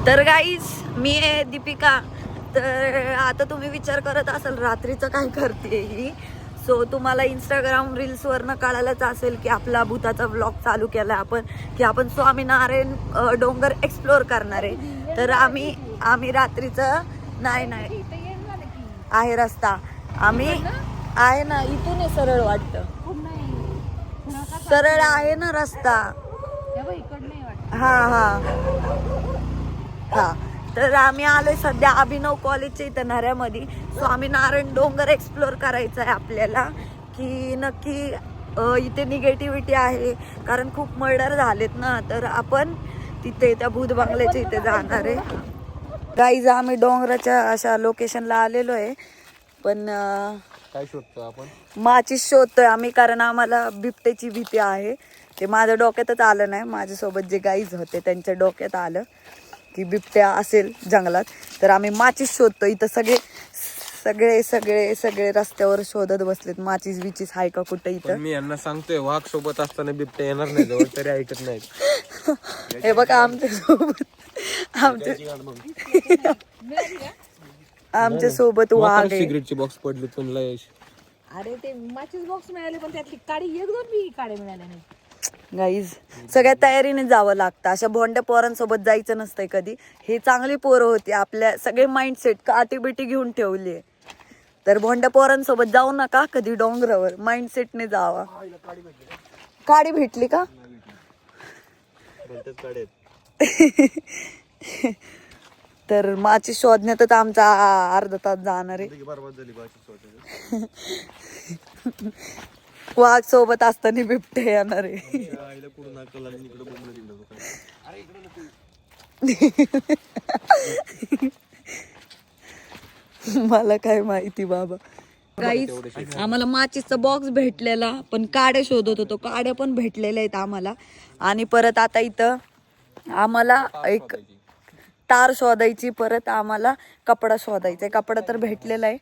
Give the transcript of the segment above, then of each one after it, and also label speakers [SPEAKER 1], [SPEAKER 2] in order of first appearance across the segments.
[SPEAKER 1] तर गाईज मी आहे दीपिका. तर आता तुम्ही विचार करत असाल रात्रीचं काय करते ही. सो तुम्हाला इंस्टाग्राम रील्सवरनं कळायलाच असेल की आपला भूताचा व्लॉग चालू केला आपण, की आपण स्वामीनारायण डोंगर एक्सप्लोर करणार आहे. तर आम्ही रात्रीचं नाही आहे रस्ता. आम्ही आहे ना, इथून आहे सरळ वाटतं, सरळ आहे ना रस्ता. हा. तर आम्ही आलोय सध्या अभिनव कॉलेजच्या इथं नऱ्यामध्ये. स्वामीनारायण डोंगर एक्सप्लोर करायचा आहे आपल्याला. की नक्की इथे निगेटिव्हिटी आहे कारण खूप मर्डर झालेत ना. तर आपण तिथे त्या भूत बंगल्याच्या इथे जाणार आहे. गाईज आम्ही डोंगराच्या अशा लोकेशनला आलेलो आहे. पण
[SPEAKER 2] काय शोधतो आपण?
[SPEAKER 1] माचीस शोधतोय आम्ही कारण आम्हाला बिबट्याची भीती आहे. ते माझ्या डोक्यातच आलं नाही, माझ्यासोबत जे गाईज होते त्यांच्या डोक्यात आलं की बिबट्या असेल जंगलात. तर आम्ही माचीस शोधतो. इथं सगळे रस्त्यावर शोधत बसलेत माचीस बिचीस आहे का कुठं इथं.
[SPEAKER 2] मी यांना सांगतोय वाघ सोबत असताना बिबट्या येणार नाही जवळ, तरी ऐकत नाहीत.
[SPEAKER 1] हे बघा आमच्या सोबत वाघ आहे.
[SPEAKER 2] सिगरेटची बॉक्स पडली तुमला.
[SPEAKER 3] अरे ते माचीस बॉक्स मिळाले पण त्यातली काडी एकदम बी काडी मिळाल्या नाही.
[SPEAKER 1] गाईज सगळ्या तयारीने जावं लागतं. अशा भोंड्या पोरांसोबत जायचं नसतंय कधी. हे चांगली पोरं होती, आपल्या सगळे माइंडसेट काटी बिटी घेऊन ठेवली. तर भोंड्या पोरांसोबत जाऊ नका कधी डोंगरावर, माइंडसेटने जावा. काडी भेटली का? तर माची शोधण्यातच आमचा अर्धा तास जाणार आहे. वाघ सोबत असताना बिबटे येणार आहे. मला काय माहिती बाबा. काहीच आम्हाला माचीसचा बॉक्स भेटलेला, पण काड्या शोधत होतो. काड्या पण भेटलेल्या आहेत आम्हाला. आणि परत आता इथं आम्हाला एक तार शोधायची, परत आम्हाला कपडा शोधायचा. कपडा तर भेटलेला आहे.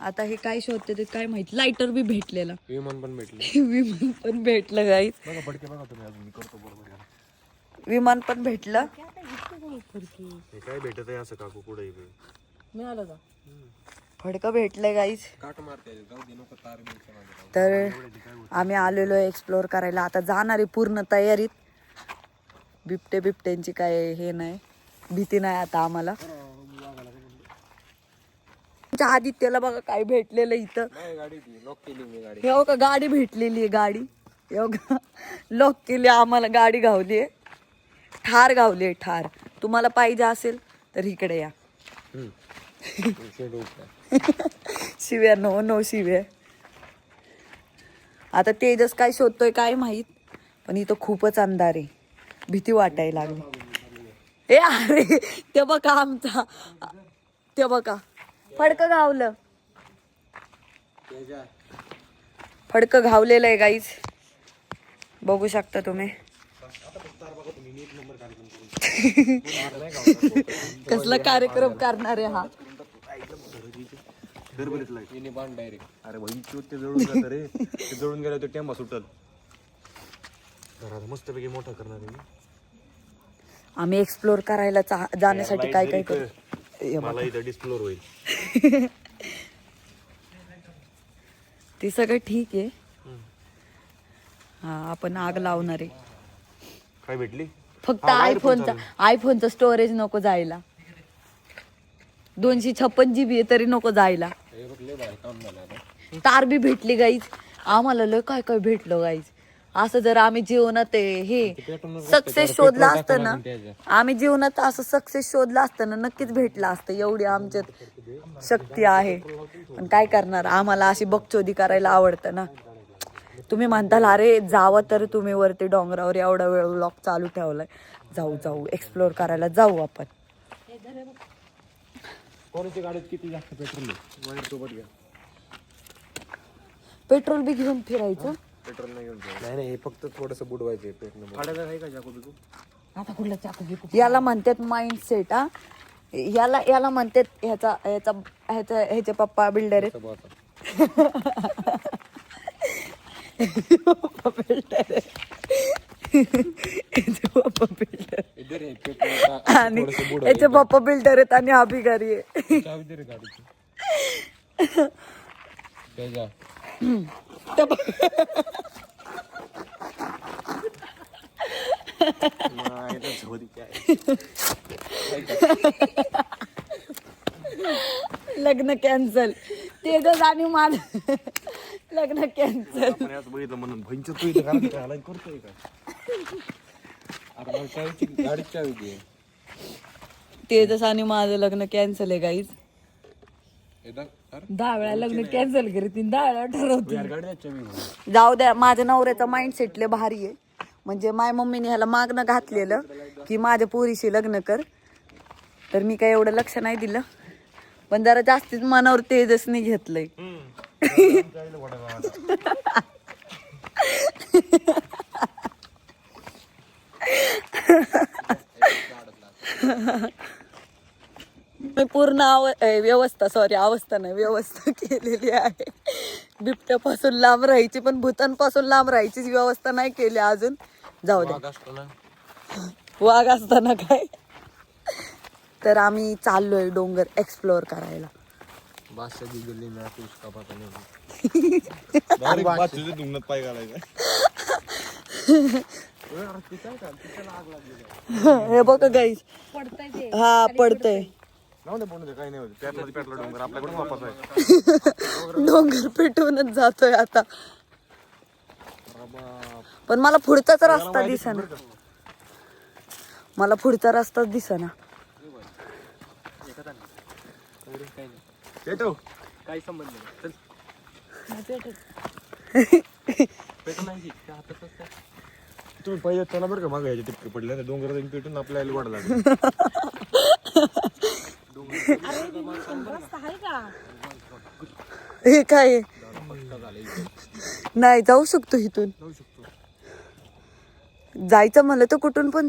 [SPEAKER 1] आता हे काय शोधते ते काय माहिती. लायटर बी भेटलेला,
[SPEAKER 2] विमान पण भेटलं.
[SPEAKER 1] विमान पण भेटलं गाईस. विमान पण भेटलं.
[SPEAKER 2] काय भेटत आहे असं काकू पुढे
[SPEAKER 3] मिळालं का?
[SPEAKER 1] फडकं भेटलंय गाईस.
[SPEAKER 2] काट मारते.
[SPEAKER 1] तर आम्ही आलेलो आहे एक्सप्लोर करायला. आता जाणार आहे पूर्ण तयारीत. बिबट्यांची काय हे नाही, भीती नाही आता आम्हाला. आदित्यला बघा काय भेटलेलं इथं. हे का गाडी भेटलेली आहे. गाडी लॉक केली आम्हाला. गाडी गावली आहे, ठार गावली आहे, ठार. तुम्हाला पाहिजे असेल तर इकडे या. शिव्या नो शिव्या. आता तेजस काय शोधतोय काय माहित, पण इथं खूपच अंधार आहे, भीती वाटायला लागली. ए अरे ते बघा आमचा, ते बघा फडकं घावलं. फडकं घावलेलं आहे गाईज, बघू शकता तुम्ही. कसला कार्यक्रम करणार आहे हा.
[SPEAKER 2] अरे ते जळून जात रे. ते जळून गेलं तर टेंबा सुटल. मस्तपैकी मोठा करणार आहे.
[SPEAKER 1] आम्ही एक्सप्लोर करायला जाण्यासाठी काय काय करू.
[SPEAKER 2] मला इथं डिस्प्लोर होईल.
[SPEAKER 1] ते सगळं ठीक आहे. हा आपण आग लावणार आहे.
[SPEAKER 2] काय भेटली?
[SPEAKER 1] फक्त आयफोनचं स्टोरेज नको जायला. 256 GB आहे तरी नको जायला. तार बी भेटली गाईज आम्हाला. लय काय काय भेटलं गाईज. असं जर आम्ही जीवनात हे सक्सेस शोधला असतं ना, आम्ही जीवनात असं सक्सेस शोधला असतं ना, नक्कीच भेटलं असतं. एवढी आमच्यात शक्ती आहे. पण काय करणार, आम्हाला अशी बकचोदी करायला आवडतं ना. तुम्ही म्हणताल अरे जावं तर तुम्ही वरती डोंगरावर एवढा वेळ व्लॉग चालू ठेवलाय. जाऊ एक्सप्लोर करायला जाऊ आपण.
[SPEAKER 2] कोणाच्या गाडीत किती जास्त पेट्रोल आहे? वायर सोबत घ्या.
[SPEAKER 1] पेट्रोल बी घेऊन फिरायचं.
[SPEAKER 2] पेट्रोल नाही घेऊन नाही फक्त थोडंसं बुडवायचं पेट्रोल. गाड्याचा आहे का चाकू बिकू?
[SPEAKER 1] आता कुठला चाकू बिकू? याला म्हणतात माइंडसेट. हा याला म्हणतात ह्याचे पप्पा बिल्डर आहेत. पप्पा बिल्डर आणि याचे पप्पा बिल्डर आहेत आणि हा भिकारी आहे. लग्न कॅन्सल. तेजस आणि माझ लग्न कॅन्सल.
[SPEAKER 2] बघितलं म्हणून भैंच्या तू इथं घरात करतोय का? गाडीची चावी दे.
[SPEAKER 1] तेजस आणि माझं लग्न कॅन्सल आहे गाईज.
[SPEAKER 3] 10 वेळा लग्न कॅन्सल करतील, 10 वेळा ठरवतील.
[SPEAKER 1] जाऊ द्या, माझ्या नवऱ्याचा माइंडसेट लय भारी आहे. म्हणजे माझ्या मम्मीने ह्याला मागणं घातलेलं की माझ्या पोरीशी लग्न कर, तर मी काय एवढं लक्ष नाही दिलं. पण जरा जास्तीच मनावर तेजसने घेतलंय. मी पूर्ण व्यवस्था केलेली आहे. बिबट्यापासून लांब राहायची, पण भूतांपासून लांब राहायची व्यवस्था नाही केली अजून. जाऊ द्या, वाघ असताना काय. तर आम्ही चाललोय डोंगर एक्सप्लोअर करायला.
[SPEAKER 2] पाय घालायचा.
[SPEAKER 1] हे बघ गाईस,
[SPEAKER 3] पडतंय ते.
[SPEAKER 1] हा पडतंय.
[SPEAKER 2] काही नाही होत. त्यातमध्ये पेटला डोंगर आपल्याकडून वापस आहे.
[SPEAKER 1] डोंगर पेटवूनच जातोय आता. पण मला पुढचाच रस्ता दिसेना.
[SPEAKER 2] काही संबंध नाही. तुम्ही पहिले चला बरं का, मागे याचे टिपके पडले ना डोंगर पेटून आपल्याला वाढ लागली.
[SPEAKER 3] रस्ता आहे का?
[SPEAKER 1] हे काय नाही, जाऊ शकतो इथून. जायचं म्हणलं तर कुठून पण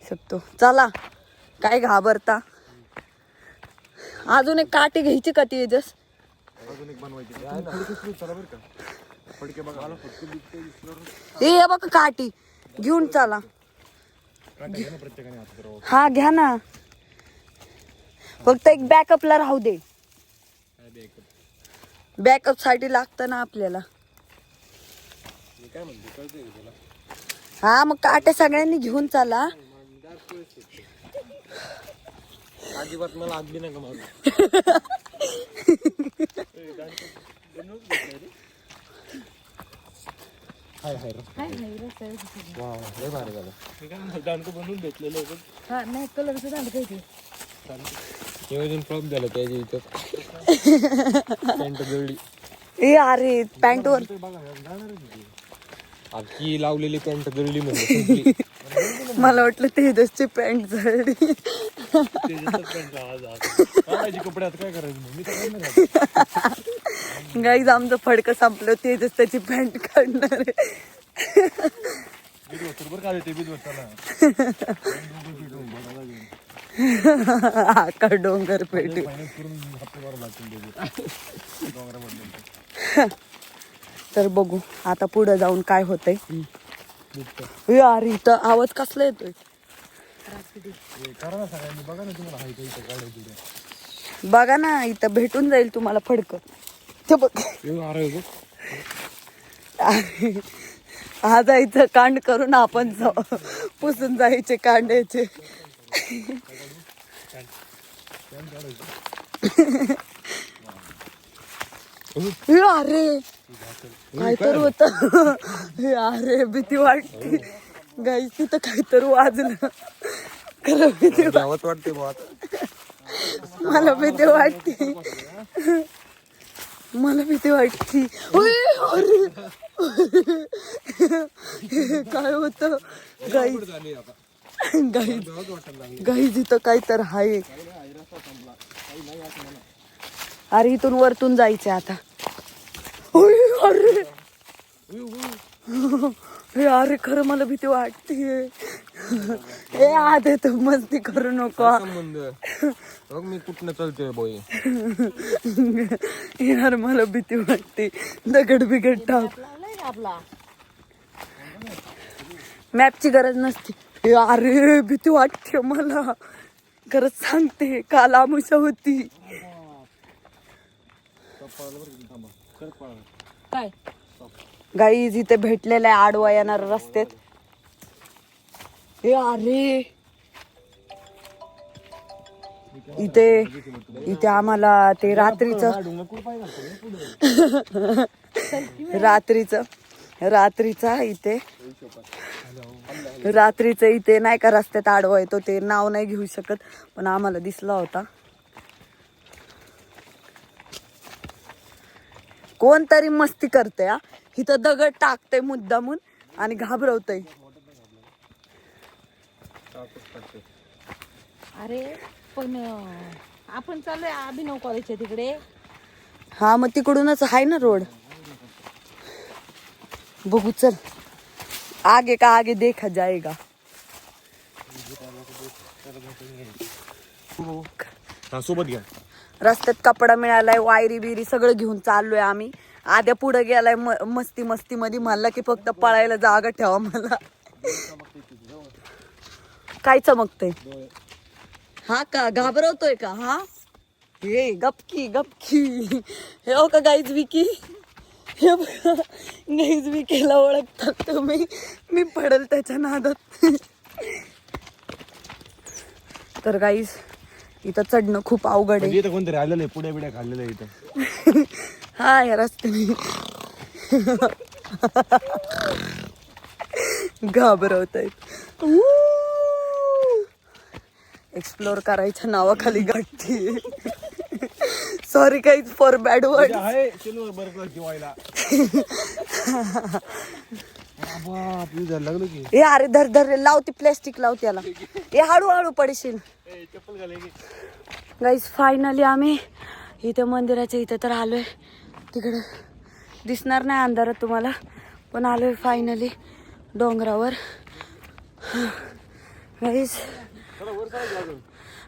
[SPEAKER 1] शकतो. चला, काय घाबरता. अजून एक काठी घ्यायची का तेजस?
[SPEAKER 2] अजून एक बनवायची. चला बरं का, फडके बघा.
[SPEAKER 1] हे बघ काठी घेऊन चला.
[SPEAKER 2] प्रत्येकाने
[SPEAKER 1] हा घ्या ना, फक्त एक बॅकअपला राहू दे. बॅकअप साठी लागतं ना आपल्याला. हा मग काटे सगळ्यांनी घेऊन चला.
[SPEAKER 2] अजिबात मला आगली नाही का माझं. बनवून भेटलेलं
[SPEAKER 3] हा नाही, कलरचं झालं काही ते.
[SPEAKER 2] नियोजन फ्लॉप झालं त्याची इथं. पॅन्ट जळली.
[SPEAKER 1] ए अरे पॅन्ट वर
[SPEAKER 2] आखी लावलेली पॅन्ट जळली म्हणजे.
[SPEAKER 1] मला वाटलं तेजसची पॅन्ट जळली.
[SPEAKER 2] कपड्यात काय करायचं.
[SPEAKER 1] गाईज आमचं फडकं संपलं. तेजस त्याची पॅन्ट काढणार आहे. आका डोंगर पेटू. तर बघू आता पुढे जाऊन काय होतंय. यार इथं आवाज कसला येतोय. बघा ना, इथं भेटून जाईल तुम्हाला फडकं. ते बघ, हा जायचं कांड करून आपण पुसून जायचे कांड्याचे. अरे काय तर होत. अरे भीती वाटते गाईस, तिथं काहीतरी वाजलं. खरं भीती
[SPEAKER 2] वाटते.
[SPEAKER 1] मला भीती वाटते. अरे काय होत गाईज इथं काय तर आहे. अरे इथून वरतून जायचंय आता. अरे खरं मला भीती वाटते. ए आधे तर मस्ती करू नको.
[SPEAKER 2] मी कुठनं चालतोय बोय.
[SPEAKER 1] यार मला भीती वाटते. दगड बिगड टाक.
[SPEAKER 3] आपला
[SPEAKER 1] मॅपची गरज नसते. हे अरे भीती वाटते मला, खरंच सांगते. काल आमुषा होती.
[SPEAKER 3] काय
[SPEAKER 1] गाईज इथे भेटलेला आहे आडवा येणार रस्त्यात. हे अरे इथे आम्हाला ते रात्रीचं इथे नाही का रस्त्यात आडवा येतो, ते नाव नाही घेऊ शकत पण आम्हाला दिसला होता. कोणतरी मस्ती करते हा, इथं दगड टाकते मुद्दामून आणि घाबरवतय.
[SPEAKER 3] अरे पण आपण चाललोय अभिनव कॉलेजच्या तिकडे.
[SPEAKER 1] हा मग तिकडूनच आहे ना रोड. बघू चल, आगे का आगे देखा जाएगा.
[SPEAKER 2] सोबत घ्या.
[SPEAKER 1] रस्त्यात कपडा मिळालाय, वायरी बिरी सगळं घेऊन चाललोय आम्ही. आद्या पुढे गेलाय मस्ती मध्ये, म्हणला की फक्त पळायला जागा ठेवा मला. काय चमकतय हा का, घाबरवतोय का हा. हे गपकी हे हो का गाईज विकी. हे बघा गाईज विकीला ओळखतात तुम्ही, मी पडेल त्याच्या नादात. तर गाईज इथं चढणं खूप अवघड आहे.
[SPEAKER 2] इथं कोणतरी आलेलं आहे, पुड्या बिड्या खाल्लेलं आहे इथं.
[SPEAKER 1] हा या रस्त्याने घाबरवत आहेत. एक्सप्लोर करायच्या नावाखाली गाठी. सॉरी काहीच फॉर बॅड वर्ड.
[SPEAKER 2] आहे सिल्वर बर्गर जेवायला. लागलो की
[SPEAKER 1] हे अरे धर लावते, प्लॅस्टिक लाव त्याला. हे हळूहळू पडशील. गाईज फायनली आम्ही इथे मंदिराच्या इथे तर आलोय. तिकडं दिसणार नाही अंधारात तुम्हाला, पण आलोय फायनली डोंगरावर. गाईज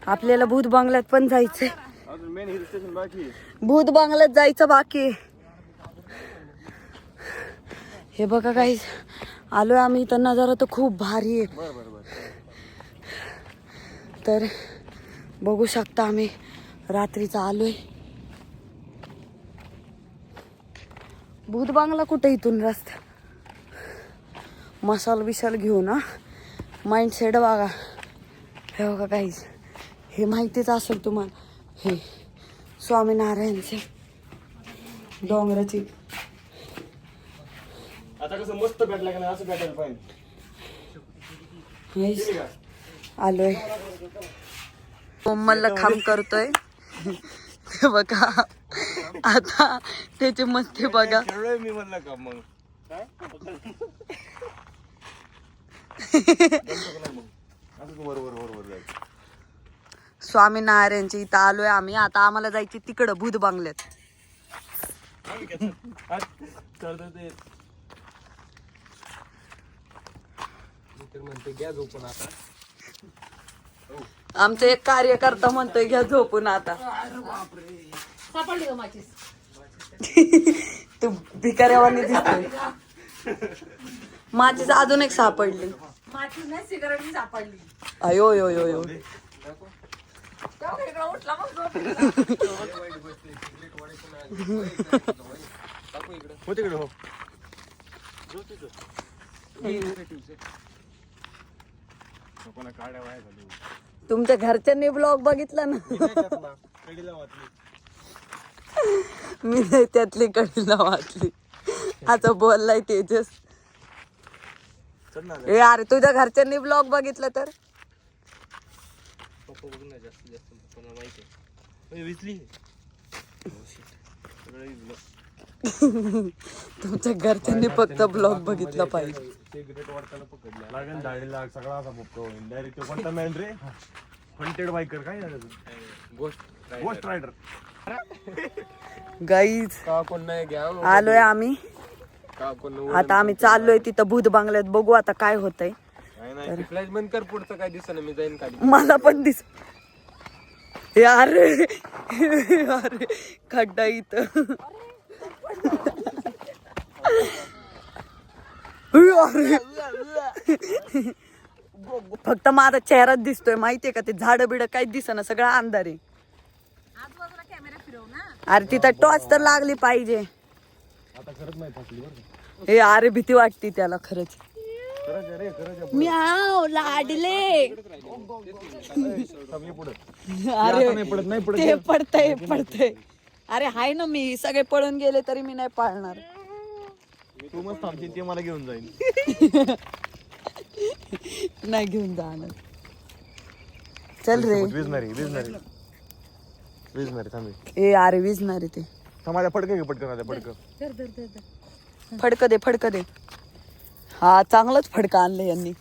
[SPEAKER 1] आपल्याला भूत बंगल्यात पण जायचंय. भूत बंगल्यात जायचं बाकी. हे बघा गाईज आलोय आम्ही इथं. नजारा तर खूप भारी आहे. तर बघू शकता आम्ही रात्रीचा आलोय. भूत बांगला कुठे इथून रस्ता. मसाल बिशाल घेऊन हा, माइंडसेट बघा. हे बघा गाईज, हे माहितीच असेल तुम्हाला, हे स्वामीनारायणचे डोंगराची.
[SPEAKER 2] आता कसं मस्त भेटला का असं भेटायला पाहिजे.
[SPEAKER 1] आलोय कोमलला खाम करतोय. बघा आता त्याची मस्ती बघा.
[SPEAKER 2] मी म्हणलं का मग काय बरोबर.
[SPEAKER 1] स्वामीनारायणच्या इथं आलोय आम्ही. आता आम्हाला जायची तिकडं भूत बांगल्यात. आमचं एक कार्यकर्ता म्हणतोय घ्या झोपून आता.
[SPEAKER 3] सापडली का माचीस?
[SPEAKER 1] तू भिकाऱ्यावानी दिसतोय. माझीच अजून एक सापडली.
[SPEAKER 3] माचीस नाही, सिगारेट सापडली.
[SPEAKER 1] अयो यो यो यो.
[SPEAKER 3] उठला मग
[SPEAKER 1] तुमच्या घरच्यांनी ब्लॉग बघितला ना. मी नाही त्यातली कडीला वाचली. आता बोललाय तेजस. ए अरे तुझ्या घरच्यांनी ब्लॉग बघितलं तर तुमच्या घरच्यांनी फक्त ब्लॉग बघितला पाहिजे.
[SPEAKER 2] गोस्ट रायडर.
[SPEAKER 1] गाईज आलोय आम्ही आता. आम्ही चाललोय तिथं भूत बांगल्यात. बघू आता काय होतंय.
[SPEAKER 2] फ्लॅश बंद कर, पुढचं काय दिसत मी जाईन खाली.
[SPEAKER 1] मला पण दिस. अरे अरे खड्डा इथं. अरे फक्त माझा चेहराच दिसतोय माहितीये का, ते झाड बिड काहीच दिसेना, सगळं अंधार आहे.
[SPEAKER 3] आजूबाजूला कॅमेरा फिरव ना.
[SPEAKER 1] अरे तिथं टॉर्च तर लागली पाहिजे.
[SPEAKER 2] आता खरंच नाही फसली बरं का.
[SPEAKER 1] हे अरे भीती वाटते त्याला खरंच.
[SPEAKER 2] खरंच आहे रे, खरंच आहे.
[SPEAKER 1] म्याव लाडले.
[SPEAKER 2] थांब, पुढे
[SPEAKER 1] अरे
[SPEAKER 2] नाही पडत, नाही पडत.
[SPEAKER 1] ते पडतंय. अरे हाय ना, मी सगळे पळून गेले तरी मी नाही पाळणार.
[SPEAKER 2] तू मस्त थांबशील, ते मला घेऊन जाईल.
[SPEAKER 1] नाही घेऊन जाणार. चल रे.
[SPEAKER 2] विजणारी थांबे.
[SPEAKER 1] ए अरे विजणार ते.
[SPEAKER 2] माझ्या फडकं घे, पटकन माझ्या फडकं.
[SPEAKER 1] फडकं दे. हा चांगलंच फडकं आणलं यांनी.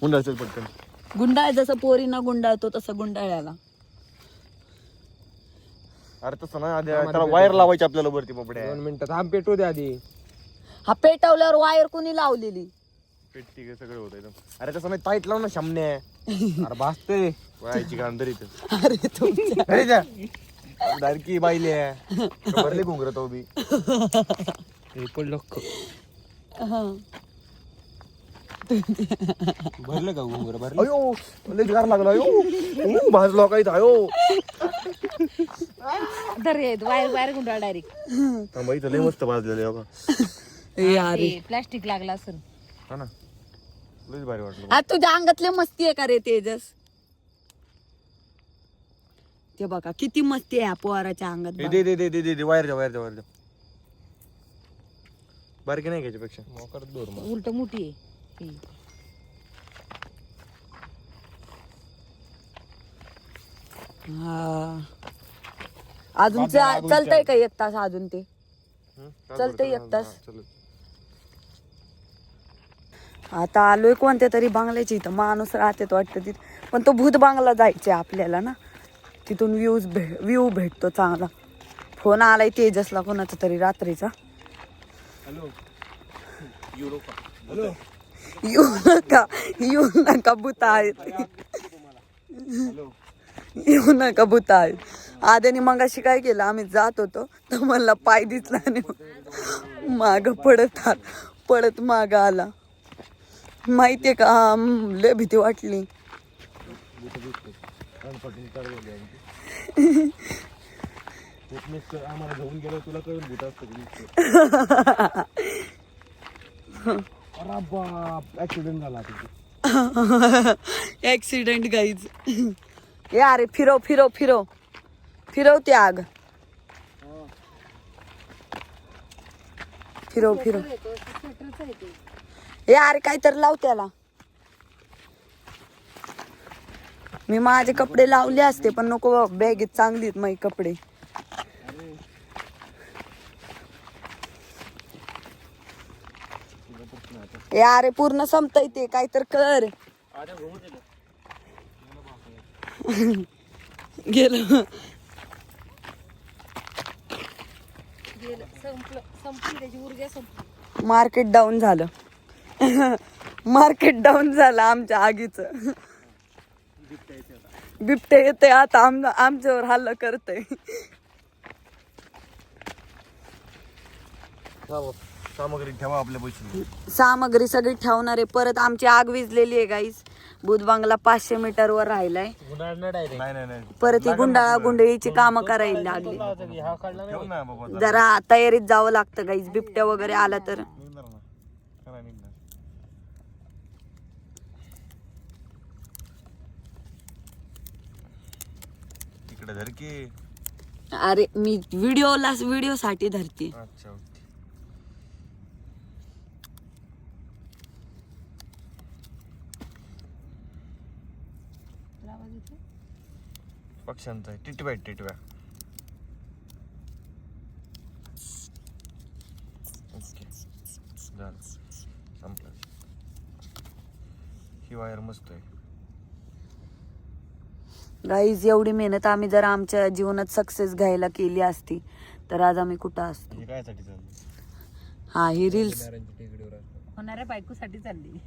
[SPEAKER 2] मुंडा चल पटकन.
[SPEAKER 1] गुंडाळ जसं पोरीना गुंडाळतो तसं गुंडाळ्याला.
[SPEAKER 2] अरे तसं ना, आधी त्याला वायर लावायची आपल्याला वरती पोपड्या.
[SPEAKER 4] 2 मिनिटात थांब, पेटू दे आधी.
[SPEAKER 1] हा पेटवल्यावर वायर कुणी लावलेली?
[SPEAKER 2] पेटती काय सगळं होत एकदम. अरे तसं नाही, टाईट लाव ना शामने.
[SPEAKER 4] अरे भासते.
[SPEAKER 2] वायाची काम तरी
[SPEAKER 1] अरे तुमच्या
[SPEAKER 2] अरे जा डारकी बाईले भरले घुंगरत हो बी.
[SPEAKER 4] हे पडलं
[SPEAKER 1] हा.
[SPEAKER 4] भरलं का घुंगर भरलं?
[SPEAKER 2] अयो लय गार लागला. अयो भाजलो काही अयो.
[SPEAKER 3] वायर गुंडाळ डायरेक्ट.
[SPEAKER 2] थांबा, इथं लय मस्त भाजलेलं बघा.
[SPEAKER 1] ए अरे
[SPEAKER 3] प्लास्टिक लागला असेल.
[SPEAKER 2] हा ना, लयच भारी वाटलं.
[SPEAKER 1] आज तुझ्या अंगातले मस्ती आहे का रे तेजस? ते बघा किती मस्ती आहे पोराच्या अंगात.
[SPEAKER 2] दे वायर द्या. बारकी नाही घ्यायची पेक्षा.
[SPEAKER 4] मोकर दोर मग.
[SPEAKER 3] उलट मोठी आहे.
[SPEAKER 1] हा. अजून चालतंय का 1 तास अजून? ते चालतंय 1 तास. आता आलोय कोणत्या तरी बंगल्याची, इथं माणूस राहतेत वाटतं तिथे, पण तो भूत बंगला जायचंय आपल्याला ना. तिथून व्ह्यू भेटतो चांगला. फोन आलाय तेजसला कोणाचा तरी रात्रीचा. येऊ नका भूत आहेत. येऊ नका भूत आहेत. आद्याने मगाशी काय केलं, आम्ही जात होतो तर मला पाय दिसला नाही, माग पडत माग आला. माहितीये का, लय भीती वाटली.
[SPEAKER 2] आम्हाला घेऊन गेलो, तुला कळून भूत असतं. ऍक्सिडेंट झाला.
[SPEAKER 1] Accident guys. ए अरे फिरव ते आग. फिरव. ए अरे काहीतरी लाव त्याला. मी माझे कपडे लावले असते पण नको बाबा, बॅगेत चांगली आहेत माझे कपडे. ए अरे पूर्ण संपतय ते, काय तर कर. गेलं.
[SPEAKER 3] संपली त्याची ऊर्जा संपली.
[SPEAKER 1] मार्केट डाऊन झालं. आमच्या आगीचं. बिबटे येते आता आमच्यावर हल्ला करते.
[SPEAKER 2] सामग्री ठेवा आपल्या पैसे.
[SPEAKER 1] सामग्री सगळी ठेवणार आहे. परत आमची आग विजलेली आहे गाईस. भूत बंगला 500 मीटर वर राहिलाय.
[SPEAKER 2] नाही
[SPEAKER 1] परत ही गुंडाळीची कामं करायला लागली.
[SPEAKER 2] ठेव ना बाबा.
[SPEAKER 1] जरा तयारीत जावं लागतं गाईस. बिबट्या वगैरे आला तर.
[SPEAKER 2] निघणार ना. काय निघणार. इकडे धर की.
[SPEAKER 1] अरे मी व्हिडिओ साठी धरते.
[SPEAKER 2] अच्छा ओके. पक्ष्यांचा टिटव्या. ओके झालं, संपलं. ही वायर मस्त आहे
[SPEAKER 1] गाईज. एवढी मेहनत आम्ही जर आमच्या जीवनात सक्सेस घ्यायला केली असती तर आज आम्ही कुठं असतो.
[SPEAKER 2] हे कायसाठी चाललं.
[SPEAKER 1] हा ही रील्स
[SPEAKER 3] होणाऱ्या बायकोसाठी चालली.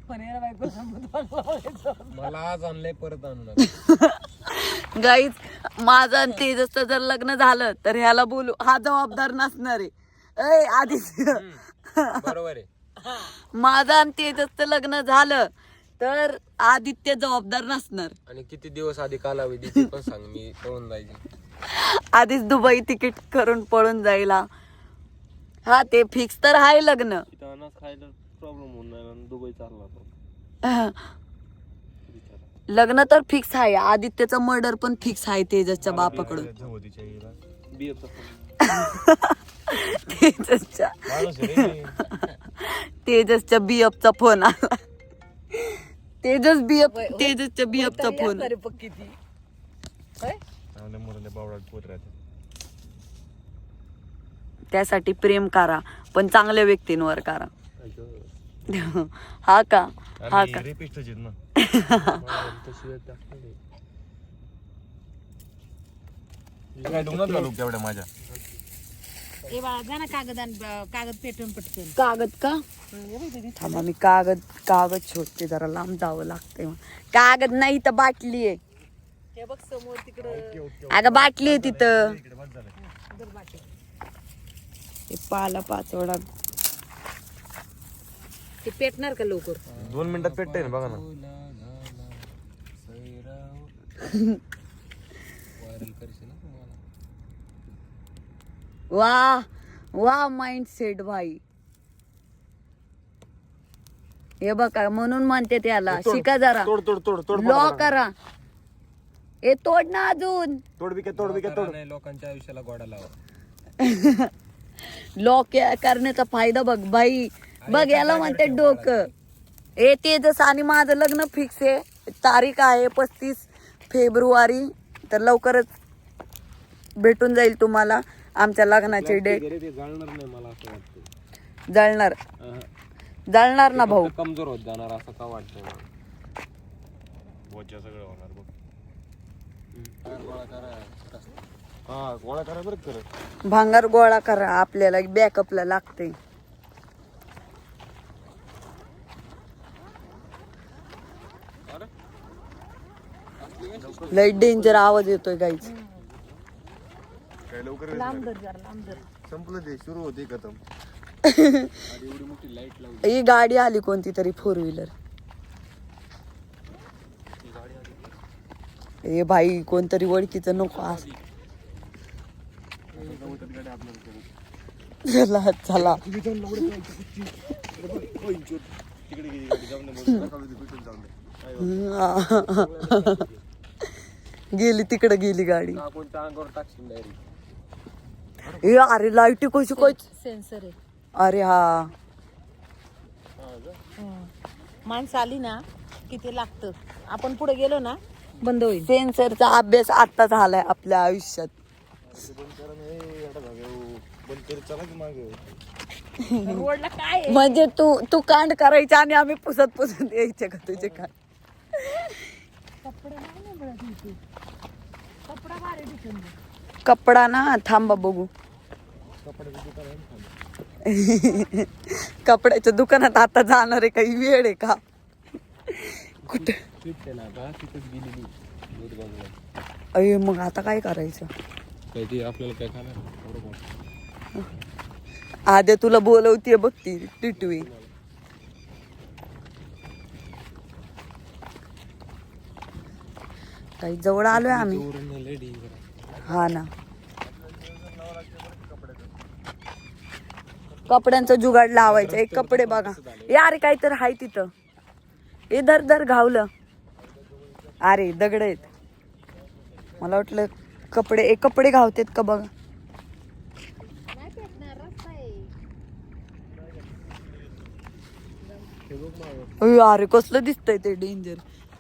[SPEAKER 3] होणाऱ्या बायको
[SPEAKER 4] मला आज आणलंय, परत आणू नका.
[SPEAKER 1] गाईज. माझं आणि तेजसचं जर लग्न झालं तर ह्याला बोलू, हा जबाबदार नसणार आहे. ऐ आदित्य
[SPEAKER 4] बरोबर आहे.
[SPEAKER 1] माझं आणि तेजसचं लग्न झालं तर आदित्य जबाबदार नसणार.
[SPEAKER 4] आणि किती दिवस आधी कालावधी ती पण सांग, मी पळून जायची.
[SPEAKER 1] आधीच दुबई तिकीट करून पळून जायला. हा ते फिक्स तर आहे लग्न.
[SPEAKER 4] खायला प्रॉब्लेम होऊन नाही, दुबई चालला तो.
[SPEAKER 1] लग्न तर फिक्स आहे. आदित्यचं मर्डर पण फिक्स आहे तेजसच्या बापाकडून. तेजसच्या तेजसच्या बीएफचा फोन आला. तेजसच्या बीएफचा फोन.
[SPEAKER 3] पक्की ती होय?
[SPEAKER 1] त्यासाठी प्रेम करा पण चांगल्या व्यक्तींवर करा. हा का हा का
[SPEAKER 2] तेवढ्या माझ्या
[SPEAKER 3] ए बाळा जा ना कागद पेटून पटकन.
[SPEAKER 1] कागद का थांबा मी कागद शोधते. जरा लांब जावं लागतंय. कागद नाही तर बाटली आहे.
[SPEAKER 3] हे बघ समोर तिकडं
[SPEAKER 1] अगं बाटली आहे तिथं.
[SPEAKER 3] दर बाटे.
[SPEAKER 1] ते पाला पाचवडा
[SPEAKER 3] ते पेटणार का लवकर?
[SPEAKER 2] 2 मिनिटात पेटतंय ना बघा ना.
[SPEAKER 1] वा वा माइंड सेट भाई. हे बघा म्हणून म्हणते त्याला शिका जरा.
[SPEAKER 2] तोड तोड तोड तोड
[SPEAKER 1] लॉ करा. हे तोड ना अजून.
[SPEAKER 2] तोड
[SPEAKER 4] नाही, लोकांच्या आयुष्याला गोडा लावा.
[SPEAKER 1] लॉ करण्याचा फायदा बघ बाई. बघ याला म्हणते डोकं. हे तेजस आणि माझं लग्न फिक्स आहे. तारीख आहे 35 फेब्रुवारी. तर लवकरच भेटून जाईल तुम्हाला आमच्या लग्नाची डेट.
[SPEAKER 4] जळणार नाही मला असं वाटतं.
[SPEAKER 1] जळणार ना भाऊ.
[SPEAKER 4] कमजोर होत जाणार असं का वाटतंय मला.
[SPEAKER 2] सगळं होणार बघ. हा गोळा करा बरं करत.
[SPEAKER 1] भांगार गोळा करा आपल्याला बॅकअपला लागते. लय डेंजर आवाज येतोय गाईच.
[SPEAKER 2] काय लवकर
[SPEAKER 3] लांब धर जरा लांब धर.
[SPEAKER 2] संपलं ते सुरू होते कथम.
[SPEAKER 1] ही गाडी आली कोणती तरी 4 व्हीलर. ए भाई कोणतरी ओळखीचं नको असं. चला चला गेली तिकडे गेली गाडी.
[SPEAKER 4] कोणत्या अंगावर टाकशील डायरेक्ट.
[SPEAKER 1] ए अरे लाईटी कशी
[SPEAKER 3] सेन्सर आहे.
[SPEAKER 1] अरे हा
[SPEAKER 3] माणसं आली ना किती लागतं. आपण पुढे गेलो ना बंद होईल.
[SPEAKER 1] सेन्सरचा अभ्यास आता झालाय आपल्या आयुष्यात.
[SPEAKER 3] रोडला काय आहे?
[SPEAKER 1] म्हणजे तू कांड करायचा आणि आम्ही पुसत यायचे का तुझे कांड.
[SPEAKER 3] कपडे नाही ना मिळत इथे. कपडा भारी दिसून दे.
[SPEAKER 1] कपडा ना थांबा बघू. कपड्याच्या दुकानात आता जाणार आहे काही वेळ आहे का कुठे. अय मग आता काय करायचं.
[SPEAKER 4] आपल्याला काय खाणार.
[SPEAKER 1] आद्या तुला बोलवतीये बघ ती टिटवी. काही जवळ आलोय आम्ही. हा ना कपड्यांचा जुगाड लावायचा. एक कपडे बघा यार काय तर हाय तिथं. हे दर घावलं. अरे दगड आहेत. मला वाटलं कपडे घावतेत का बघा. अरे कसलं दिसतंय ते डेंजर.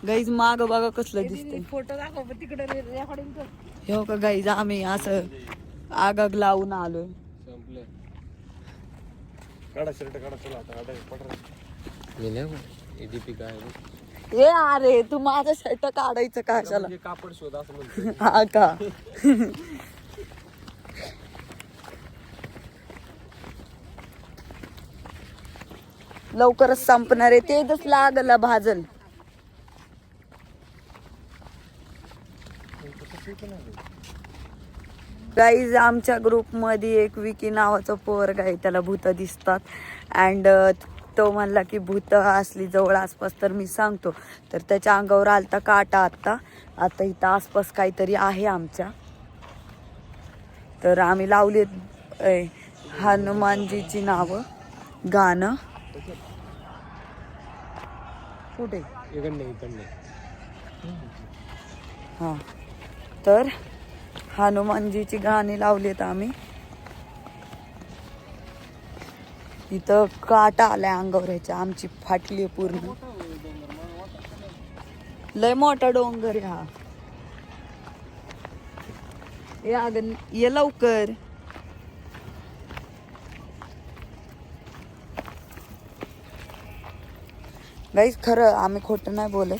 [SPEAKER 1] गाईज माग बघा कसलं दिसतंय.
[SPEAKER 3] फोटो दाखव तिकडे रेकॉर्डिंग कर.
[SPEAKER 1] हो का गाईज आम्ही असं आग लावून आलोय.
[SPEAKER 2] काढा शर्ट काढा. चला आता पटरा.
[SPEAKER 4] मी नाही दीपिका आहे.
[SPEAKER 1] ए अरे तू माझं शर्ट काढायचं का कशाला.
[SPEAKER 4] कापड शोध असं म्हणतो.
[SPEAKER 1] हा का लवकरच संपणार आहे. तेच लागला भाजल. गाईज आमच्या ग्रुपमध्ये एक विकी नावाचं पोरग आहे, त्याला भूत दिसतात. अँड तो म्हणला की भूत असली जवळ आसपास तर मी सांगतो. तर त्याच्या अंगावर आलता काटा. आता इथं आसपास काहीतरी आहे आमच्या. तर आम्ही लावली हनुमानजीची नावं गाणं. कुठे हा, तर हनुमानजीची गाणी लावलीत आम्ही. इथं काटा आलाय अंगावर ह्याच्या, आमची फाटली पूर्ण. लय मोठा डोंगर हा. ये लवकर. गाईस खरं आम्ही खोटं नाही बोलत.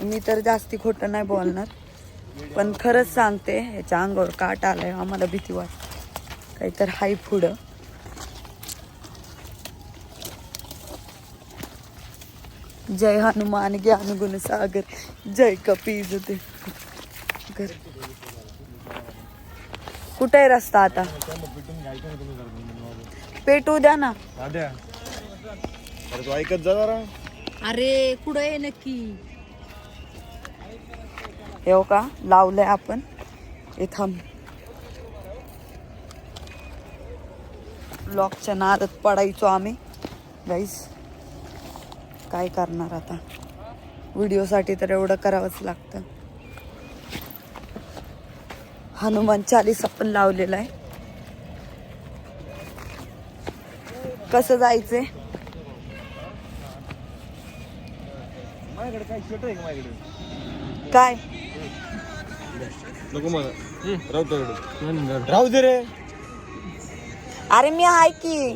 [SPEAKER 1] मी तर जास्ती खोटं नाही बोलणार, पण खरंच सांगते ह्याच्या अंगावर काटा आलाय. आम्हाला भीती वाटते काहीतरी हाय पुढं. जय हनुमान ज्ञान गुण सागर, जय कपीज ते. कुठे रस्ता आता? पेटू द्या ना.
[SPEAKER 2] तू ऐकत जा जरा.
[SPEAKER 3] अरे कुठं आहे नक्की?
[SPEAKER 1] हे का लावलंय आपण. इथं लॉकच्या नादात पडायचो आम्ही. गाईस काय करणार आता, व्हिडिओसाठी तर एवढं करावंच लागतं. हनुमान चालीसा पण लावलेला आहे. कसं जायचंय?
[SPEAKER 2] माझ्याकडे काय शेट आहे का माझ्याकडे?
[SPEAKER 1] काय
[SPEAKER 2] नको मला. राहू दे रे.
[SPEAKER 1] अरे मी आहे की.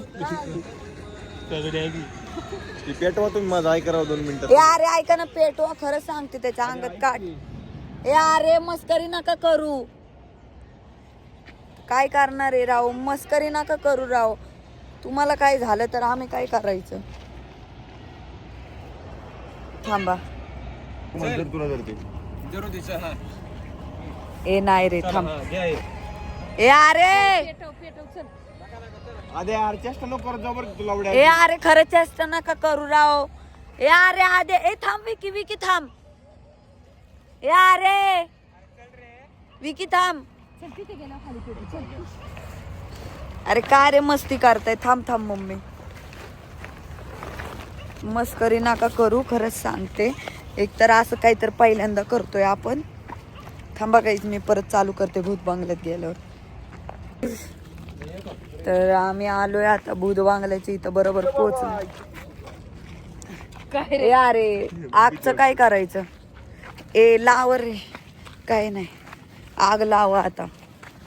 [SPEAKER 2] ती पेटवा तुम्ही माझं ऐका राव 2 मिनिटं.
[SPEAKER 1] ए अरे ऐका ना, पेटवा. खरं सांगते त्याच्या अंगात काट. ए अरे मस्करी नका करू. काय करणार आहे राव, मस्करी नका करू राव. तुम्हाला काय झालं तर आम्ही काय करायचं? थांबा.
[SPEAKER 2] तुला धरते.
[SPEAKER 1] ए नाही रे, थांब. ए अरे,
[SPEAKER 2] आधे यार चेष्टा नको करत जाऊ बरं तुला
[SPEAKER 1] ए अरे खरं चेष्टा नका करू राव. ए अरे आधे, ए थांब विकी थांब. ए अरे विकी थांब. अरे काय रे मस्ती करताय? थांब मम्मी, मस्करी नका करू. खरंच सांगते, एक तर असं काहीतरी पहिल्यांदा करतोय आपण. थांबा काहीच, मी परत चालू करते भूत बंगल्यात गेल्यावर. तर आम्ही आलोय आता भूत बंगल्याच्या इथं. बरोबर पोहोचलो. ए अरे आगचं काय करायचं? ए लाव रे. काय नाही, आग लावा आता.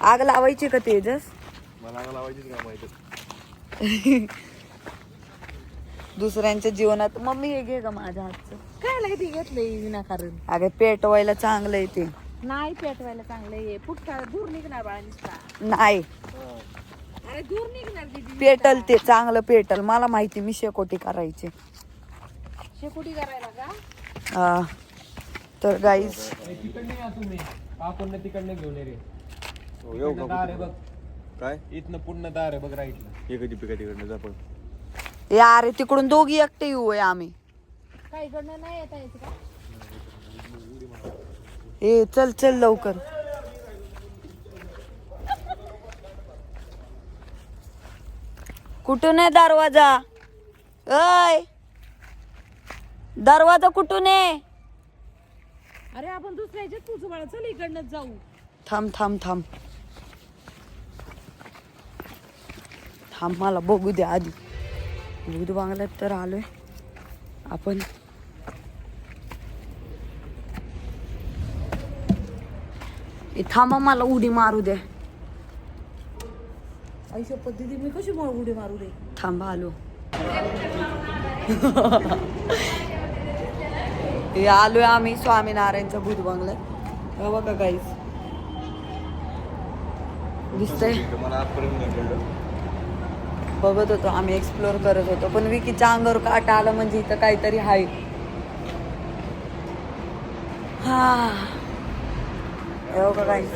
[SPEAKER 1] आग लावायची का तेजस?
[SPEAKER 2] मला लावायचीच काय माहिती.
[SPEAKER 1] दुसऱ्यांच्या जीवनात. मम्मी हे घे ग माझ्या हातचं.
[SPEAKER 3] काय लागते घेतलंय विनाकारण?
[SPEAKER 1] अगं पेटवायला चांगलं आहे ते.
[SPEAKER 3] नाही पेटवायला चांगलं आहे. फुटका दूर निघणार बाळा नुसता.
[SPEAKER 1] नाही
[SPEAKER 3] अरे दूर निघणार दीदी.
[SPEAKER 1] पेटल ते चांगलं पेटल. मला माहिती, मी शेकोटी करायची.
[SPEAKER 3] शेकोटी करायला का?
[SPEAKER 1] हा तर गाईज
[SPEAKER 4] आपण तिकडनं घेऊन ये रे.
[SPEAKER 2] येऊ का?
[SPEAKER 4] दार आहे बघ,
[SPEAKER 2] काय
[SPEAKER 4] इथनं पूर्ण दार आहे बघ राईटला.
[SPEAKER 2] हे कधी पिका तिकडनं जा पण.
[SPEAKER 1] अरे तिकडून दोघी एकटे येऊ आहे आम्ही.
[SPEAKER 3] काही कडनं नाही येता येत का?
[SPEAKER 1] ए चल लवकर. कुठून आहे दरवाजा? अय दरवाजा कुठून आहे?
[SPEAKER 3] अरे आपण दुसऱ्याच्याच पुढचं बाळा, चल इकडनं जाऊ.
[SPEAKER 1] थांब मला बघू द्या आधी. भूत बंगल्यात तर आलोय आपण. थांबा, मला उडी मारू द्या.
[SPEAKER 3] आयुष्य पद्धती मी कशी उडी मारू रे?
[SPEAKER 1] थांबा आलो. हे आलोय आम्ही स्वामीनारायणच्या भूत बंगल्यात. हे बघा गाईस, दिसतंय.
[SPEAKER 2] मला आजपर्यंत नाही कळलं.
[SPEAKER 1] बघत होतो आम्ही, एक्सप्लोर करत होतो, पण विकीच्या अंगावर काटा आला म्हणजे इथं काहीतरी आहे. हा हे बघा guys,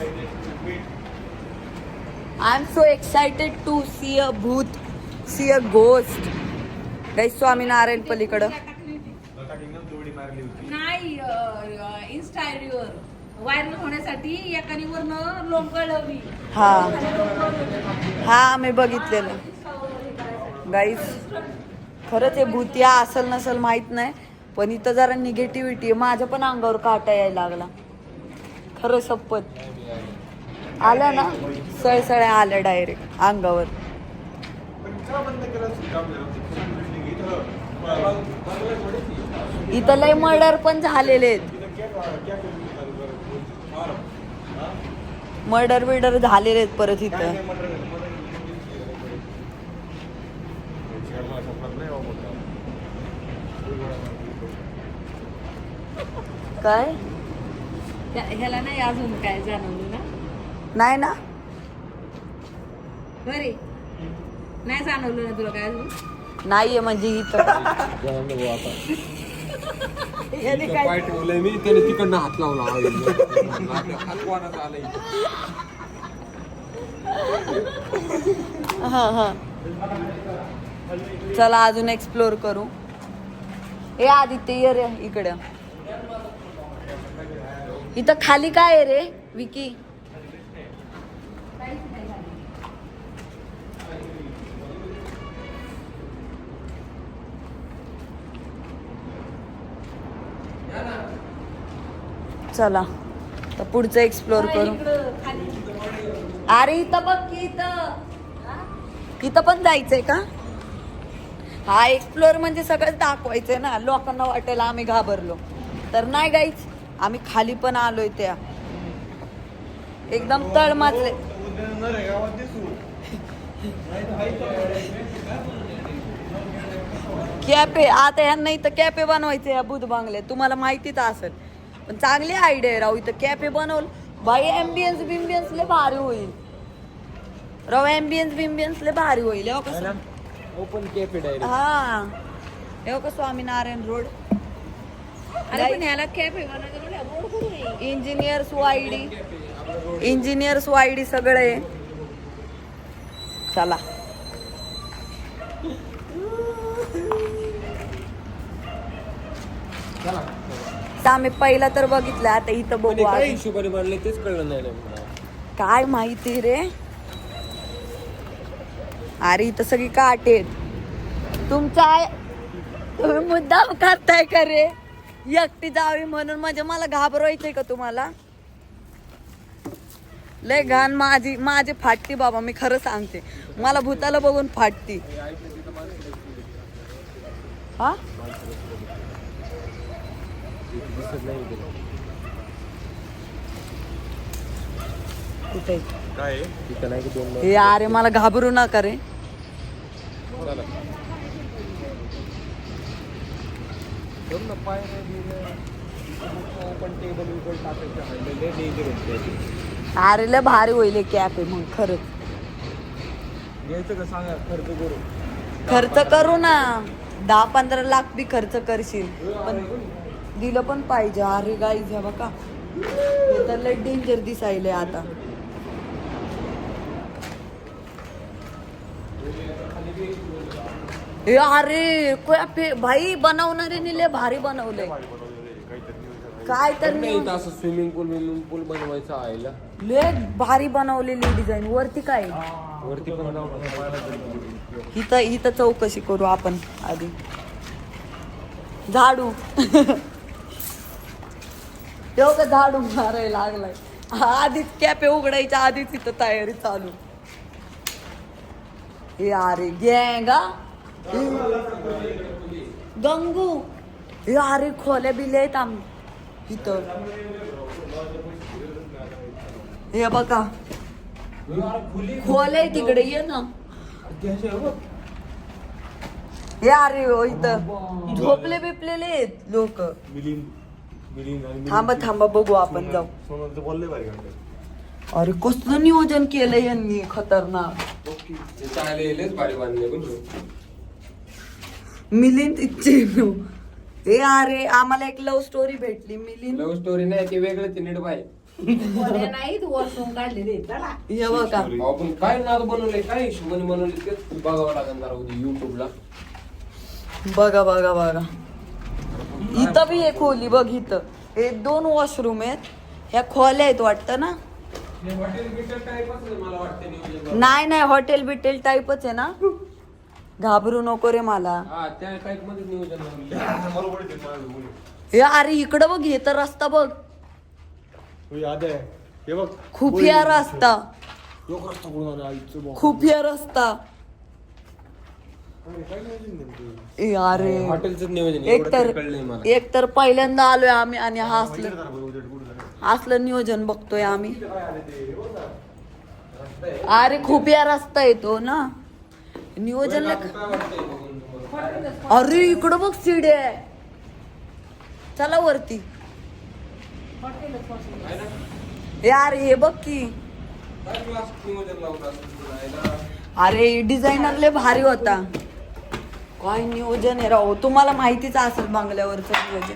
[SPEAKER 1] I am so excited to see a bhoot, see a ghost. काही स्वामीनारायण पलीकडं
[SPEAKER 3] नाही इन्स्टावर व्हायरल होण्यासाठी एकाने वरनं लोंबकळ लावली.
[SPEAKER 1] हा मी बघितलेलं गाईस. खरंच हे भूतिया असल नसल माहित नाही, पण इथं जरा निगेटिव्हिटी आहे. माझ्या पण अंगावर काटा यायला लागला खरं शपथ. आल्या ना सळसळ्या आल्या डायरेक्ट अंगावर. इथं लय मर्डर पण झालेले आहेत. मर्डर बिर्डर झालेले आहेत परत इथं. काय
[SPEAKER 3] ह्याला नाही अजून काय जाणवलं ना?
[SPEAKER 1] नाही ना,
[SPEAKER 3] बरे नाही जाणवलं ना तुला काय अजून?
[SPEAKER 1] नाहीये म्हणजे इथं
[SPEAKER 4] पाय ठेवलंय मी, त्याने तिकडनं हात लावला. हात कोणाचा आलाय?
[SPEAKER 1] हा. चला अजून एक्सप्लोर करू. ए आदित्य ये रे इकडं. इथं खाली काय आहे रे विकी? चला तर पुढचं एक्सप्लोर करू. अरे इथं बघ की, इथं पण जायचंय का? हा एक्सप्लोर म्हणजे सगळंच दाखवायचंय ना, लोकांना वाटेल आम्ही घाबरलो तर नाही गाईच. आम्ही खाली पण आलोय त्या एकदम तळ माजले. कॅफे आता ह्यांना इथं कॅफे बनवायचे या बुध बांगले. तुम्हाला माहितीच असेल, पण चांगली आयडिया आहे राव. इथं कॅफे बनवलं भाई, एम्बियन्स बिम्बियन्स लय भारी होईल राव. एम्बियन्स बिम्बियन्स लय भारी होईल. हो कसं
[SPEAKER 4] ओपन कॅफे डायरेक्ट.
[SPEAKER 1] हा हो का स्वामीनारायण रोड.
[SPEAKER 3] अरे पण ह्याला कॅफे बनवायचं म्हणजे रोड कुठे आहे?
[SPEAKER 1] इंजिनियर्स वायडी सगळे. चला आम्ही पहिला तर बघितलं, आता इथं बघू.
[SPEAKER 4] काय
[SPEAKER 1] अजून.
[SPEAKER 4] हिशोबाने मांडले तेच कळलं नाही नेमकं.
[SPEAKER 1] काय माहिती रे. अरे इथं सगळी काटे आहेत. तुम्ही मुद्दाम करताय का रे? एकटी जावी म्हणून म्हणजे मला घाबरवायचंय का तुम्हाला? लय घाण माझी फाटती बाबा, मी खरं सांगते. मला भूताला बघून फाटती. हा कुठे
[SPEAKER 2] काय
[SPEAKER 4] तिथं नाही की दोन.
[SPEAKER 1] हे अरे मला घाबरू नका रे.
[SPEAKER 4] चला पाय ओपन टेबल बिबल टाकायचं.
[SPEAKER 1] अरे लय भारी होईल कॅफे मग खरंच.
[SPEAKER 2] घ्यायचं का सांगा, खर्च करू.
[SPEAKER 1] खर्च करू ना, 10-15 लाख बी खर्च करशील, पण दिलं पण पाहिजे. अरे गाईज हे बघा, हे तर लय डेंजर दिसायले आता. हे अरे कॅफे भाई बनवणाऱ्याने लय भारी बनवलंय. काय तर
[SPEAKER 4] नाही इथं असं स्विमिंग पूल बनवायचं आहे.
[SPEAKER 1] लय भारी बनवलेली डिझाईन. वरती काय
[SPEAKER 4] वरती पण
[SPEAKER 1] इथं चौकशी करू आपण आधी. झाडू तेव्हा का झाडू मारायला लागलाय. आधीच कॅफे उघडायच्या आधीच इथं तयारी चालू. हे अरे गँगा गंगू. हे अरे खोल्या बिले आहेत आम्ही इथं. हे बघा खोल आहे तिकडे, ये ना. हे अरे इथं झोपले बिपलेले आहेत लोक. थांबा बघू आपण जाऊ. अरे कसलं नियोजन केलंय यांनी खतरनाक.
[SPEAKER 4] भारी बांधले
[SPEAKER 1] मिलिंद हे अरे आम्हाला एक लव्ह स्टोरी भेटली. मिलिंद
[SPEAKER 4] लव्ह स्टोरी नाही, ते वेगळं ते नीट बाय.
[SPEAKER 3] नाही तू वॉशरूम काढलेले चला.
[SPEAKER 1] हे बघा
[SPEAKER 4] आपण काय नाद बनवले काय हिशोबाने बनवले तेच बघावं लागेल जरा उद्या युट्यूबला.
[SPEAKER 1] बघा बघा बघा इथं बी एक खोली बघ इथं हे 2 वॉशरूम आहेत. ह्या खोल्या आहेत वाटतं ना.
[SPEAKER 4] हे हॉटेल बिटेल टाईपच आहे मला वाटतं नियोजन.
[SPEAKER 1] नाही नाही हॉटेल बिटेल टाईपच आहे ना. घाबरू नको रे मला.
[SPEAKER 4] हा त्या टाईप मध्ये नियोजन लावलेलं.
[SPEAKER 2] बरोबर आहे ते माझं बोलू.
[SPEAKER 1] हे अरे इकडं बघ हे तर रस्ता बघ
[SPEAKER 2] होय, आद्या. हे बघ
[SPEAKER 1] खुफिया रस्ता
[SPEAKER 2] लोक रस्ता करून आला आईचं बघ.
[SPEAKER 1] खुफिया रस्ता.
[SPEAKER 2] काय नियोजन नेमकं?
[SPEAKER 1] ए अरे
[SPEAKER 4] हॉटेलचं नियोजन
[SPEAKER 1] एक तर पहिल्यांदा आलोय आम्ही आणि हा असलं
[SPEAKER 2] जरा बघ, उजेड कुठं जरा.
[SPEAKER 1] असलं नियोजन बघतोय आम्ही. अरे खुफिया रस्ता येतो ना नियोजन अरे इकडं बघ सीडी आहे. चला वरती यार हे बघ की. अरे डिझायनर लय भारी होता. काय नियोजन आहे राव. तुम्हाला माहितीच असेल बंगल्यावरचं नियोजन.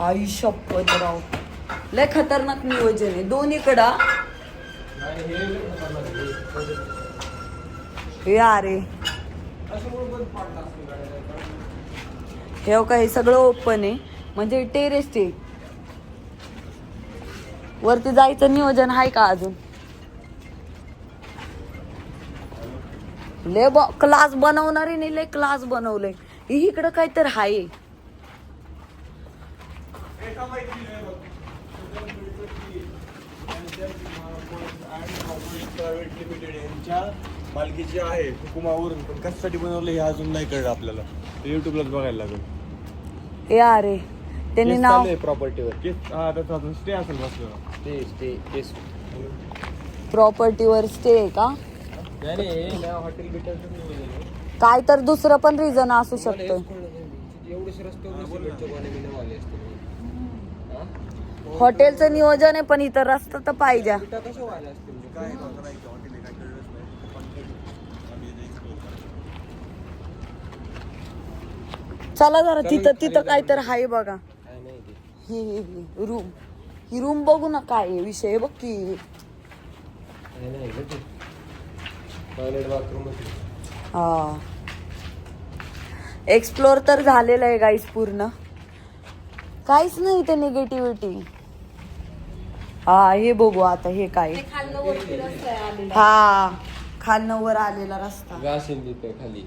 [SPEAKER 1] आई शपथ राव लय खतरनाक नियोजन आहे दोन्हीकडं. हे अरे हे काही सगळं ओपन आहे म्हणजे टेरेस आहे. वरती जायचं नियोजन आहे का अजून. लय क्लास बनवणारी नाही लय क्लास बनवलंय. इकडं काय तर आहे.
[SPEAKER 2] प्रायव्हेट लिमिटेड यांच्या मालकीची आहे हुकुमावरून. पण कशासाठी बनवलं हे अजून नाही कळलं आपल्याला. युट्यूबलाच बघायला लागेल.
[SPEAKER 1] हे अरे त्यांनी नाव
[SPEAKER 4] प्रॉपर्टीवर
[SPEAKER 2] हा त्याचा अजून स्टे असेल बसलेला.
[SPEAKER 4] केस
[SPEAKER 1] प्रॉपर्टीवर स्टे आहे का.
[SPEAKER 4] हॉटेल बिटेल
[SPEAKER 1] काय तर दुसरं पण रिझन असू शकतं.
[SPEAKER 4] एवढेच रस्ते
[SPEAKER 1] हॉटेलचं नियोजन आहे पण इथं रस्ता तर पाहिजे.
[SPEAKER 4] कसं व्हायला असतील
[SPEAKER 2] काय होतं नाही हॉटेल काय कळलंच नाही.
[SPEAKER 1] चला जरा तिथं काय तर आहे बघा. ही रूम ही रूम बघू ना काय आहे विषय बघ की.
[SPEAKER 4] टॉयलेट बाथरूम
[SPEAKER 1] हा एक्सप्लोर तर झालेलं आहे गाईस पूर्ण. काहीच नाही ते निगेटिव्हिटी. हा हे बघू आता हे काय. हा खालनं वर आलेला रस्ता.
[SPEAKER 4] खाली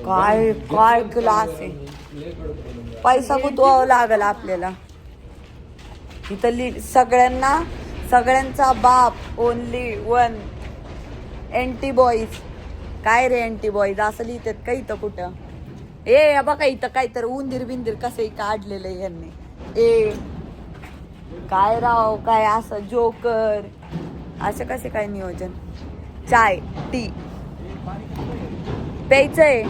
[SPEAKER 1] काय काय क्लास आहे. पैसा गुतवावा लागल आपल्याला. इथं सगळ्यांचा बाप ओनली वन एंटी बॉईज. काय रे एंटी बॉईज असं लिहितात का इथं कुठं. ए बघा इथं काय तर उंदीर बिंदीर कसं काढलेलं आहे यांनी. ए काय राव काय असं जोकर असं कसे काय नियोजन. चाय टी प्यायचंय.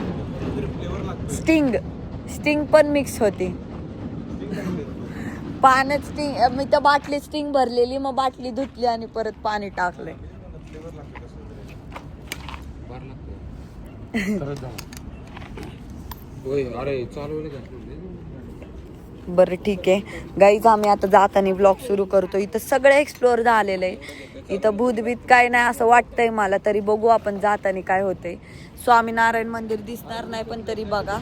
[SPEAKER 1] स्टिंग पण मिक्स होती. पाण्यात स्टिंग मी त्या बाटलीत स्टिंग भरलेली मग बाटली धुतली आणि परत पाणी टाकलंय. बरं ठीक आहे गाईज आम्ही आता जाताना ब्लॉग सुरू करतो. इथं सगळं एक्सप्लोअर झालेलं आहे. इथं भूतभीत काय नाही असं वाटतंय मला. तरी बघू आपण जाताना काय होतंय. स्वामीनारायण मंदिर दिसणार नाही पण तरी बघा.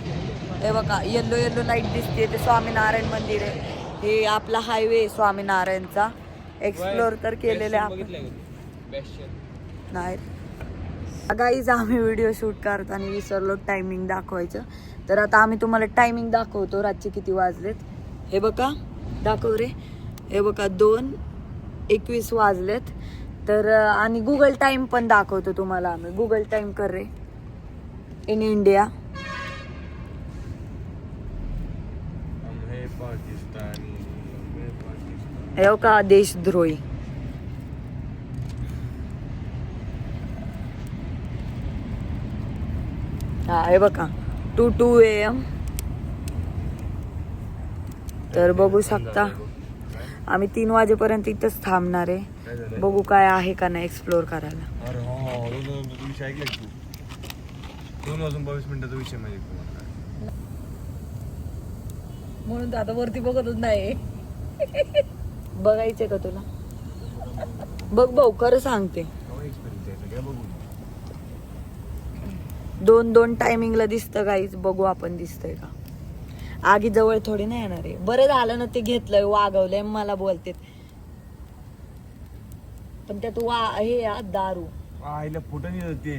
[SPEAKER 1] हे बघा येल्लो येल्लो लाईट दिसते ते स्वामीनारायण मंदिर आहे. हे आपला हायवे स्वामीनारायणचा. एक्सप्लोअर तर केलेलं आहे आपण. नाही गाईज आम्ही व्हिडिओ शूट करताना विसरलो टायमिंग दाखवायचं. तर आता आम्ही तुम्हाला टायमिंग दाखवतो रातचे किती वाजलेत. हे बघा दाखव रे. हे बघा 2:21 वाजलेत. तर आणि गुगल टाइम पण दाखवतो तुम्हाला आम्ही. गुगल टाइम कर रे इन इंडिया. हे का देशद्रोही. हा हे बघा 2 AM. तर बघू शकता आम्ही 3 वाजेपर्यंत इथंच थांबणार आहे. बघू काय आहे का नाही एक्सप्लोर करायला.
[SPEAKER 2] अरे हो विषय ऐकला तू. 2 वाजून 22 मिनिटाचा विषय माहिती
[SPEAKER 1] म्हणून आता वरती बघतच नाही. बघायचंय का तुला? बघ भाऊ, खरं सांगते. दोन टायमिंगला दिसतं गाईच. बघू आपण दिसतंय का. आगी जवळ थोडी नाही येणार आहे. बरं झालं ना ते घेतलंय, वागवलंय, मला बोलते. पण त्यात हे दारू
[SPEAKER 2] आईला फुटं नाही ते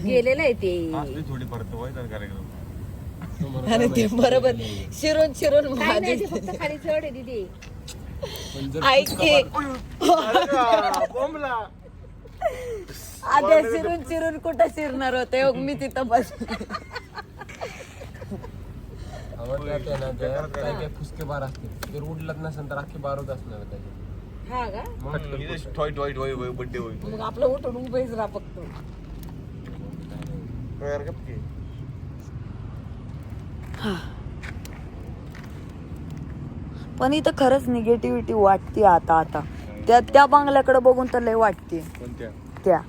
[SPEAKER 3] गेलेलं आहे ते.
[SPEAKER 2] असली थोडी परत व्हायचा कार्यक्रम.
[SPEAKER 1] आणि ते बरोबर शिरून शिरून
[SPEAKER 3] काय नाही, ते
[SPEAKER 1] भाजी
[SPEAKER 3] फक्त खाली चढ आहे तिथे.
[SPEAKER 1] ऐके
[SPEAKER 2] बोंबला.
[SPEAKER 1] आधी शिरून शिरून कुठं शिरणार होते. मी तिथं बसले.
[SPEAKER 4] काय फुसके बार असते जर उडलत नसेल तर अख्खे बारच असणार त्याचे.
[SPEAKER 3] हा का?
[SPEAKER 2] टॉय बड्डे होईल.
[SPEAKER 3] मग आपलं उठून उभेच राहा फक्त.
[SPEAKER 1] पण इथं खरंच निगेटिव्हिटी वाटते आता. त्या बंगल्याकडे बघून तर लय वाटते.
[SPEAKER 2] कोणत्या?
[SPEAKER 1] त्या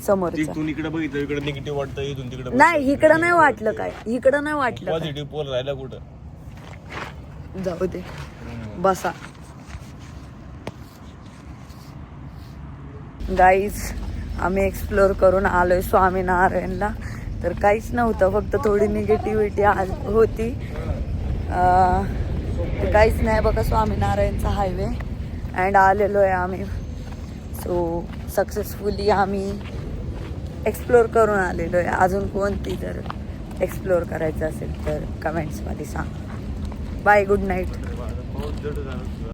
[SPEAKER 1] समोरच्या.
[SPEAKER 2] इथून इकडे बघितलं, इकडे निगेटिव्ह वाटतं, इथून तिकडे
[SPEAKER 1] नाही, इकडं नाही वाटलं काय. इकडं नाही वाटलं काय.
[SPEAKER 2] पॉझिटिव्ह पोल राहिला कुठं.
[SPEAKER 1] जाऊ दे, बसा. गाईज, आम्ही एक्सप्लोर करून आलोय स्वामीनारायणला. तर काहीच नव्हतं, फक्त थोडी निगेटिव्हिटी होती. काहीच नाही बघा, स्वामीनारायणचा हायवे अँड आलेलो आहे आम्ही. सो सक्सेसफुली आम्ही एक्सप्लोर करून आलेलो आहे. अजून कोणती जर एक्सप्लोर करायचं असेल तर कमेंट्समध्ये सांगा. Bye, good night.